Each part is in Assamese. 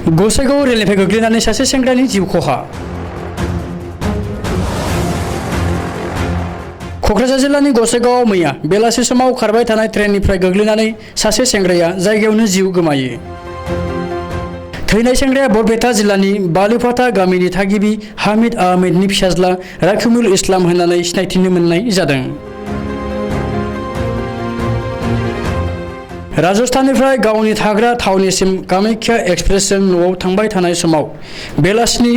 गसाइगाव रेलनिफ्राय गोग्लैनानै सासे सेंग्रानि जिउ खहा। क'क्राझार जिल्लानि गसाइगावआव मैया बेलासि समाव खारबाय थानाय ट्रेननिफ्राय गोग्लैनानै सासे सेंग्राया जायगायावनो जिउ गोमायो। थैनाय सेंग्राया बरपेटा जिल्लानि बालिफाटा गामिनि थागिबि हामिद आहमेदनि फिसाज्ला राकिबुल इस्लाम होननानै सिनायथिनो मोननाय जादों। राजस्थाननिफ्राय गावनि थाग्रा थावनिसिम कामाख्या एक्सप्रेसजों न'आव थांबाय थानाय समाव बेलासिनि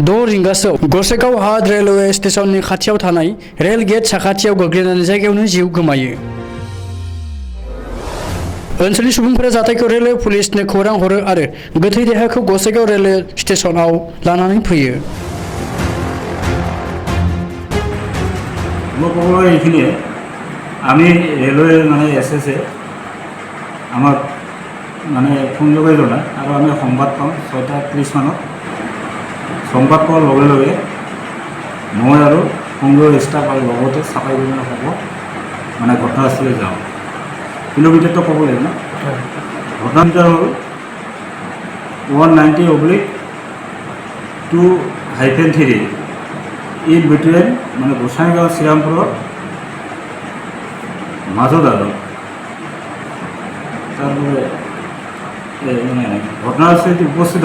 6 रिंगासोआव गसाइगाव हाट रेलवे स्टेशननि खाथियाव थानाय रेल गेट साखाथियाव गोग्लैनानै जायगायावनो जिउ गोमायो। ओनसोलनि सुबुंफोरा जाथायखौ रेलवे पुलिसनो खौरां हरो आरो गोथै देहाखौ गसाइगाव रेलवे स्टेशनाव लानानै फैयो। এইখিনিয়ে আমি ৰেলৱে এসএসে আমাক ফোন লগাই জনায় আৰু আমি সংবাদ পাওঁ 6:30 মানত। সংবাদ পোৱাৰ লগে লগে মই আৰু সংগ্ৰহ ষ্টাফ আৰু লগতে চাপাই হ'ব ঘটনাস্থলী যাওঁ। কিলোমিটাৰটো ক'ব লাগিব ন। ঘটনাটো হ'ল 190/2-3 ইন বিটুইন গোসাইগাঁও শ্ৰীৰামপুৰৰ মাজত আৰু তাৰপৰে ঘটনাস্থলীতে উপস্থিত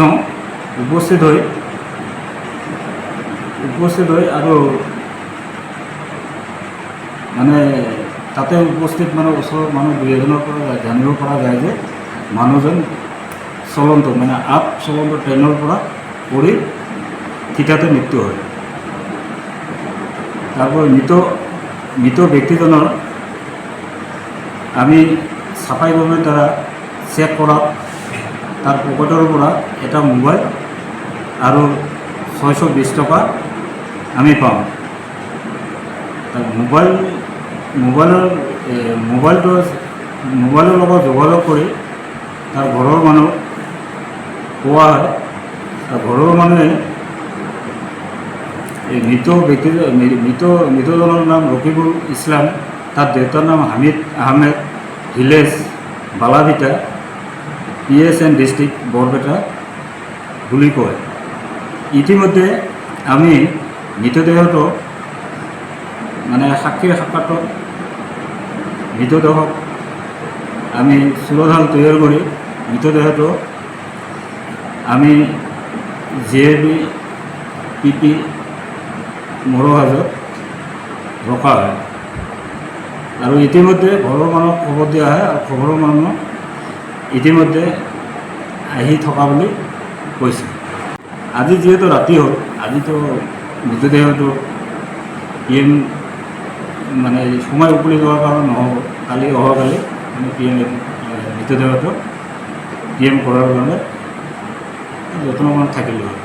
হয়ে আৰু তাতে উপস্থিত ওচৰৰ মানুহ 2-এজনৰ পৰা জানিব পৰা যায় যে মানুহজন চলন্ত চলন্ত ট্ৰেইনৰ পৰা পৰি থিতাতে মৃত্যু হয়। তাৰপৰ মৃত ব্যক্তিজনৰ আমি ছাপাই গভৰ্ণমেণ্ট দ্বাৰা চেক কৰাত তাৰ পকেটৰ পৰা এটা মোবাইল আৰু 620 টকা আমি পাওঁ। তাৰ মোবাইলৰ লগত যোগাযোগ কৰি তাৰ ঘৰৰ মানুহ কোৱা হয়। ঘৰৰ মানুহে এই মৃতজনৰ নাম ৰকিবুল ইছলাম, তাৰ দেউতাৰ নাম Hamid Ahmed, village Balabhita, PSN district Barpeta বুলি কয়। ইতিমধ্যে আমি মৃতদেহটো সাক্ষীৰ সাক্ষাতত মৃতদেহক আমি চুৰধাল তৈয়াৰ কৰি মৃতদেহটো আমি JAB PP মৰহাজত ৰখা হয় আৰু ইতিমধ্যে ঘৰৰ মানুহক খবৰ দিয়া হয় আৰু খবৰৰ মানুহ ইতিমধ্যে আহি থকা বুলি কৈছে। আজি যিহেতু ৰাতি হ'ল, আজিতো মৃতদেহটো PM সময় উকলি যোৱাৰ কাৰণে নহ'ব। অহাকালি PM মৃতদেহটো PM কৰাৰ কাৰণে যত্নমান থাকিলোঁ হয়।